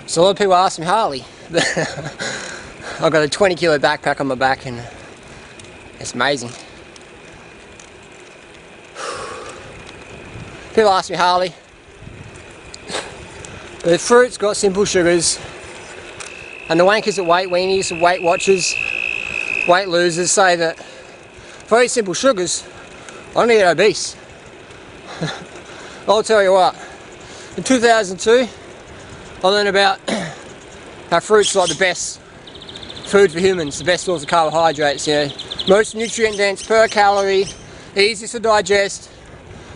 So a lot of people ask me, Harley, I've got a 20 kilo backpack on my back and it's amazing. People ask me, Harley, the fruit's got simple sugars, and the wankers at Weight Weenies, Weight Watchers, weight losers say that for these simple sugars, I don't get obese. I'll tell you what, in 2002, I learned about how fruit's like the best food for humans, the best source of carbohydrates, you know, most nutrient dense per calorie, easiest to digest,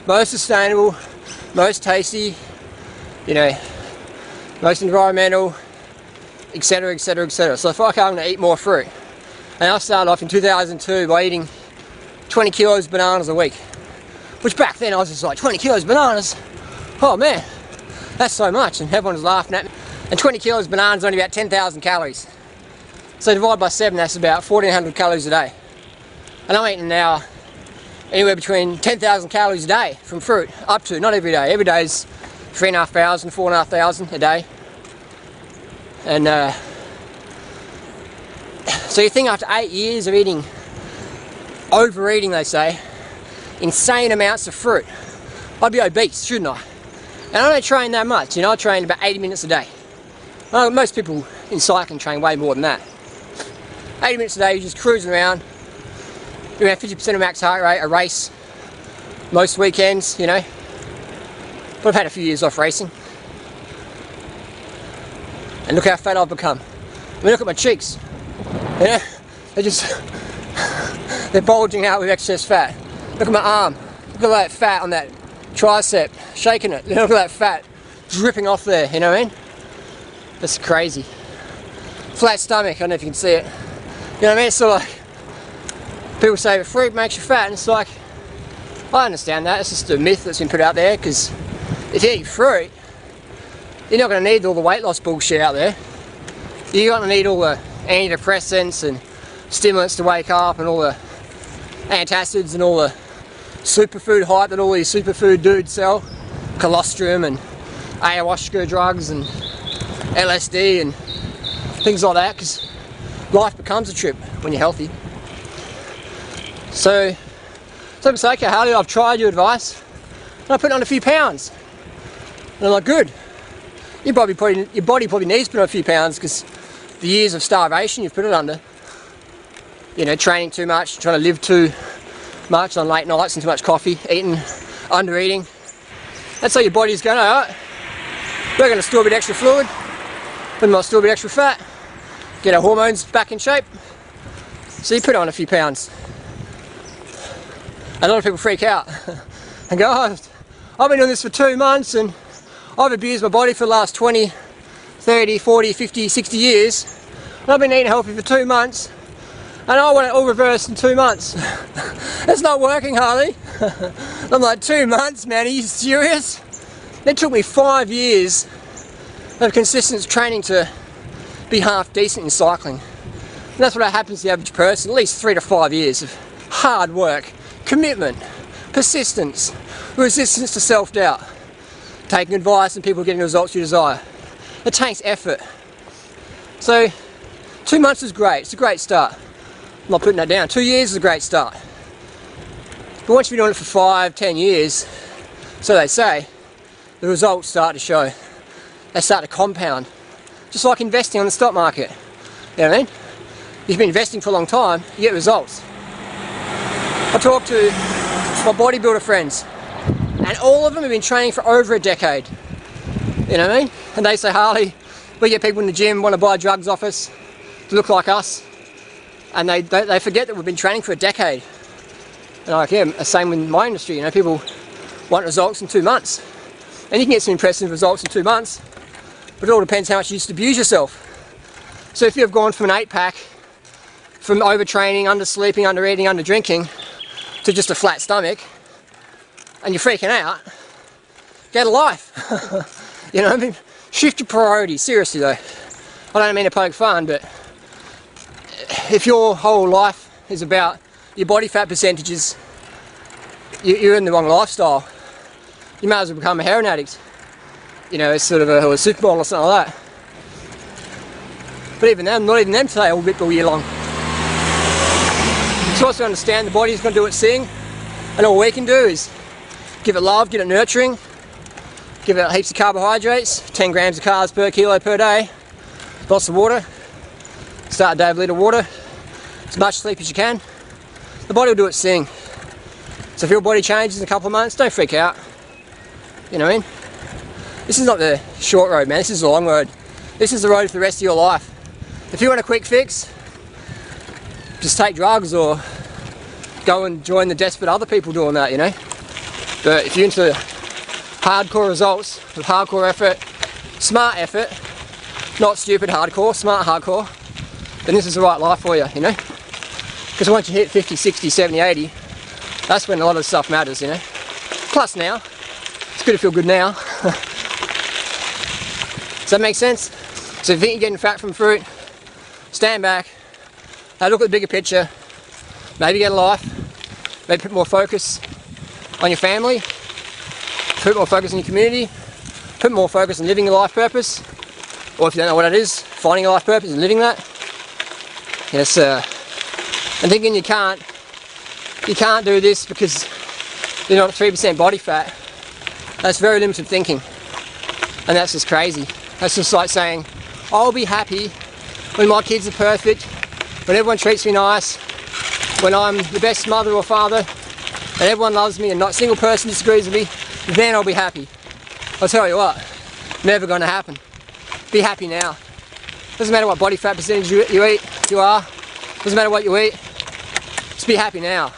most sustainable, most tasty, you know, most environmental, etc, etc, etc. So if I'm going to eat more fruit, and I started off in 2002 by eating 20 kilos of bananas a week, which back then I was just like, 20 kilos of bananas? Oh man, that's so much, and everyone was laughing at me. And 20 kilos of bananas is only about 10,000 calories. So divide by 7, that's about 1,400 calories a day. And I'm eating now anywhere between 10,000 calories a day from fruit, up to, not every day. Every day is 3,500, 4,500 a day. And so you think after 8 years of eating, overeating they say, insane amounts of fruit, I'd be obese, shouldn't I? And I don't train that much, you know, I train about 80 minutes a day. Well, most people in cycling train way more than that. 80 minutes a day, you're just cruising around, doing about 50% of max heart rate, a race, most weekends, you know. But I've had a few years off racing. And look how fat I've become. I mean, look at my cheeks. You know, they're bulging out with excess fat. Look at my arm. Look at that fat on that tricep, shaking it. Look at that fat dripping off there, you know what I mean? That's crazy. Flat stomach, I don't know if you can see it. You know what I mean? It's sort of like, people say that fruit makes you fat, and it's like, I understand that. It's just a myth that's been put out there, because if you eat fruit, you're not going to need all the weight loss bullshit out there. You're going to need all the antidepressants and stimulants to wake up, and all the antacids and all the superfood hype that all these superfood dudes sell. Colostrum and ayahuasca drugs and LSD and things like that, because life becomes a trip when you're healthy. So I'm saying, okay, Harley, I've tried your advice and I put on a few pounds. And I'm like, good. Your body probably needs to put on a few pounds, because the years of starvation you've put it under. You know, training too much, trying to live too much on late nights and too much coffee, eating, under eating. That's how your body's going, alright, we're going to store a bit extra fluid, we might store a bit extra fat, get our hormones back in shape. So you put on a few pounds. A lot of people freak out and go, oh, I've been doing this for 2 months and I've abused my body for the last 20, 30, 40, 50, 60 years, and I've been eating healthy for 2 months, and I want it all reversed in 2 months. That's not working, Harley. I'm like, 2 months, man, are you serious? It took me 5 years of consistent training to be half decent in cycling. And that's what happens to the average person, at least 3 to 5 years of hard work, commitment, persistence, resistance to self-doubt, taking advice and people getting the results you desire. It takes effort. So 2 months is great, it's a great start. I'm not putting that down. 2 years is a great start. But once you've been doing it for 5, 10 years, so they say, the results start to show. They start to compound. Just like investing on the stock market. You know what I mean? You've been investing for a long time, you get results. I talk to my bodybuilder friends, and all of them have been training for over a decade. You know what I mean? And they say, Harley, we get people in the gym want to buy drugs off us to look like us, and they forget that we've been training for a decade. And like, yeah, the same with my industry, you know, people want results in 2 months. And you can get some impressive results in 2 months, but it all depends how much you used to abuse yourself. So if you've gone from an 8-pack, from overtraining, under-sleeping, under-eating, under-drinking, to just a flat stomach, and you're freaking out, get a life. You know, I mean, shift your priorities, seriously though. I don't mean to poke fun, but if your whole life is about your body fat percentages, you're in the wrong lifestyle. You might as well become a heroin addict. You know, it's sort of a supermodel or something like that. But even them, not even them today all ripped all year long. So also understand the body's going to do its thing, and all we can do is give it love, get it nurturing, give it heaps of carbohydrates, 10 grams of carbs per kilo per day, lots of water, start a day with a litre of water, as much sleep as you can. The body will do its thing. So if your body changes in a couple of months, don't freak out. You know what I mean? This is not the short road, man, this is the long road. This is the road for the rest of your life. If you want a quick fix, just take drugs or go and join the desperate other people doing that, you know? But if you're into hardcore results with hardcore effort, smart effort, not stupid hardcore, smart hardcore, then this is the right life for you, you know? Because once you hit 50, 60, 70, 80, that's when a lot of stuff matters, you know? Plus now, it's good to feel good now. Does that make sense? So if you think you're getting fat from fruit, stand back, have a look at the bigger picture, maybe get a life, maybe put more focus on your family, put more focus on your community, put more focus on living your life purpose, or if you don't know what it is, finding a life purpose and living that. Yes, and thinking you can't do this because you're not 3% body fat, that's very limited thinking, and that's just crazy. That's just like saying, I'll be happy when my kids are perfect, when everyone treats me nice, when I'm the best mother or father, and everyone loves me and not a single person disagrees with me, then I'll be happy. I'll tell you what, never going to happen. Be happy now. Doesn't matter what body fat percentage you eat, you are. Doesn't matter what you eat. Just be happy now.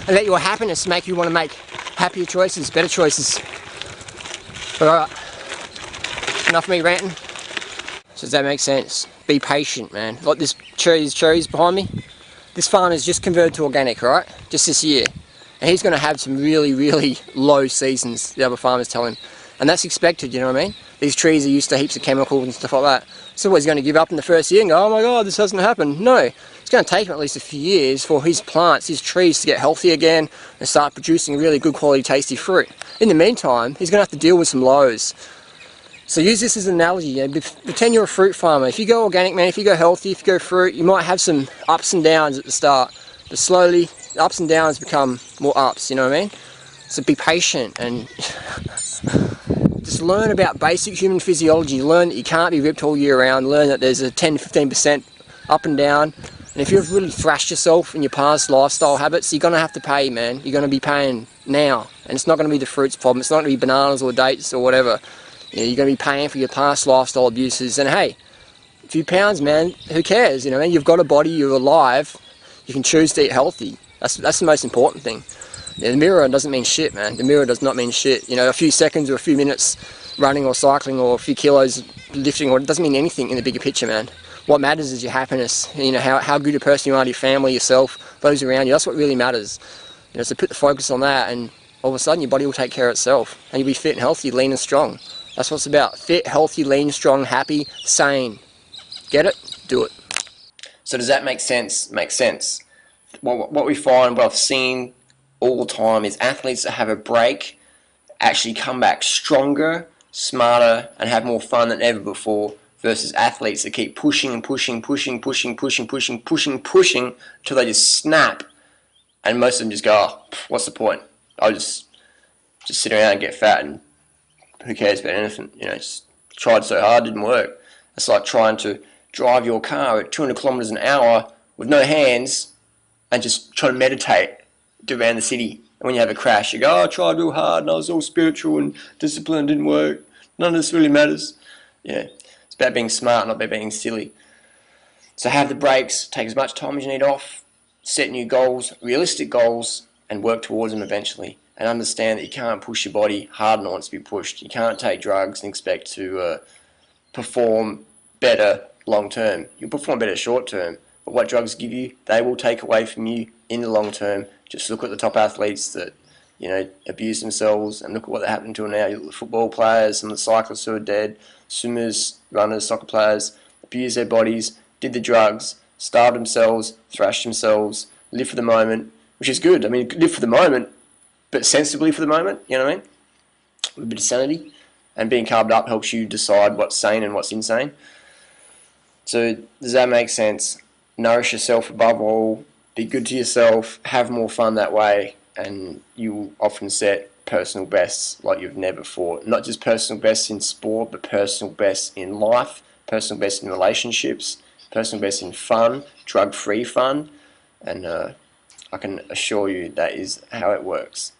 And let your happiness make you want to make happier choices, better choices. Alright, enough of me ranting. So does that make sense? Be patient, man. Like these trees behind me, this farmer's just converted to organic, right? Just this year. And he's going to have some really, really low seasons, the other farmers tell him. And that's expected, you know what I mean? These trees are used to heaps of chemicals and stuff like that. So what, he's going to give up in the first year and go, oh my god, this hasn't happened? No. It's going to take him at least a few years for his plants, his trees to get healthy again and start producing really good quality tasty fruit. In the meantime, he's going to have to deal with some lows. So use this as an analogy, you know, pretend you're a fruit farmer. If you go organic, man, if you go healthy, if you go fruit, you might have some ups and downs at the start, but slowly the ups and downs become more ups, you know what I mean? So be patient and just learn about basic human physiology. Learn that you can't be ripped all year round. Learn that there's a 10-15% up and down. And if you've really thrashed yourself in your past lifestyle habits, you're going to have to pay, man. You're going to be paying now. And it's not going to be the fruits problem. It's not going to be bananas or dates or whatever. You know, you're going to be paying for your past lifestyle abuses. And hey, a few pounds, man, who cares? You know, you've got a body, you're alive. You can choose to eat healthy. That's the most important thing. Yeah, the mirror doesn't mean shit, man. The mirror does not mean shit. You know, a few seconds or a few minutes running or cycling or a few kilos lifting, or it doesn't mean anything in the bigger picture, man. What matters is your happiness. You know, how good a person you are to your family, yourself, those around you. That's what really matters. You know, so put the focus on that, and all of a sudden your body will take care of itself, and you'll be fit and healthy, lean and strong. That's what it's about. Fit, healthy, lean, strong, happy, sane. Get it? Do it. So does that make sense? Makes sense. What we find, what I've seen all the time, is athletes that have a break actually come back stronger, smarter, and have more fun than ever before, versus athletes that keep pushing and pushing till they just snap, and most of them just go, oh, what's the point? I'll just sit around and get fat, and who cares about anything? You know, just tried so hard, didn't work. It's like trying to drive your car at 200 kilometers an hour with no hands and just trying to meditate around the city. And when you have a crash, you go, oh, I tried real hard and I was all spiritual and disciplined, didn't work. None of this really matters. Yeah, it's about being smart, not about being silly. So have the breaks, take as much time as you need off, set new goals, realistic goals, and work towards them eventually. And understand that you can't push your body harder than it wants to be pushed. You can't take drugs and expect to perform better long term. You'll perform better short term, but what drugs give you, they will take away from you in the long term. Just look at the top athletes that, you know, abuse themselves, and look at what they're happening to now. You look at the football players, some of the cyclists who are dead, swimmers, runners, soccer players, abuse their bodies, did the drugs, starved themselves, thrashed themselves, live for the moment, which is good. I mean, live for the moment, but sensibly for the moment, you know what I mean? A bit of sanity. And being carved up helps you decide what's sane and what's insane. So does that make sense? Nourish yourself above all, be good to yourself, have more fun that way, and you'll often set personal bests like you've never fought. Not just personal bests in sport, but personal bests in life, personal bests in relationships, personal bests in fun, drug-free fun, and I can assure you that is how it works.